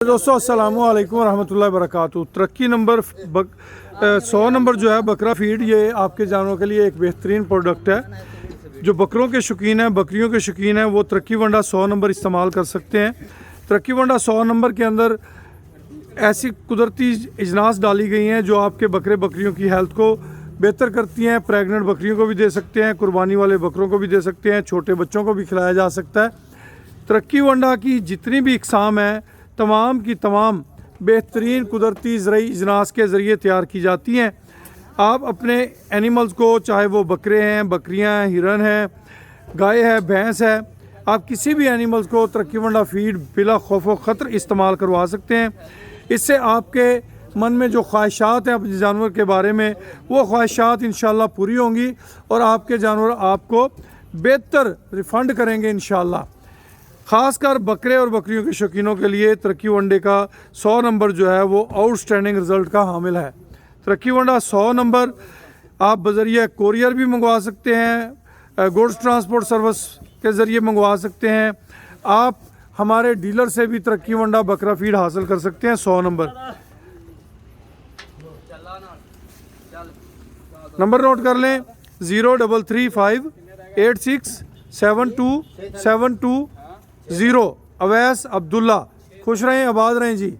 दोस्तों अस्सलामु अलैकुम रहमतुल्लाहि वबरकातुहू। तरक्की नंबर 100 नंबर जो है बकरा फीड, ये आपके जानवरों के लिए एक बेहतरीन प्रोडक्ट है। जो बकरों के शौकीन हैं, बकरियों के शौकीन हैं, वो तरक्की वंडा 100 नंबर इस्तेमाल कर सकते हैं। तरक्की वंडा 100 नंबर के अंदर ऐसी कुदरती इजनास डाली गई हैं जो आपके बकरे बकरियों की हेल्थ को बेहतर करती हैं। प्रेग्नेंट बकरियों को भी दे सकते हैं, कुर्बानी वाले बकरों को भी दे सकते हैं, छोटे बच्चों को भी खिलाया जा सकता है। तरक्की वंडा की जितनी भी इकसाम है तमाम की तमाम बेहतरीन कुदरती ज़रई इजनास के ज़रिए तैयार की जाती हैं। आप अपने एनिमल्स को, चाहे वो बकरे हैं, बकरियां हैं, हिरन हैं, गाय है, भैंस है, आप किसी भी एनिमल्स को तरक्की वंडा फीड बिला खौफ व ख़तर इस्तेमाल करवा सकते हैं। इससे आपके मन में जो ख्वाहिशात हैं अपने जानवर के बारे में, वो ख्वाहिशात इंशाल्लाह पूरी होंगी और आपके जानवर आपको बेहतर रिफ़ंड करेंगे इंशाल्लाह। ख़ासकर बकरे और बकरियों के शौकीनों के लिए तरक्की वंडे का 100 नंबर जो है वो आउटस्टैंडिंग रिज़ल्ट का हामिल है। तरक्की वंडा 100 नंबर आप बज़रिए कोरियर भी मंगवा सकते हैं, गुड्स ट्रांसपोर्ट सर्विस के ज़रिए मंगवा सकते हैं। आप हमारे डीलर से भी तरक्की वंडा बकरा फीड हासिल कर सकते हैं 100 नंबर। नंबर नोट कर लें 0335867272 अवैस अब्दुल्ला। खुश रहें, आबाद रहें जी।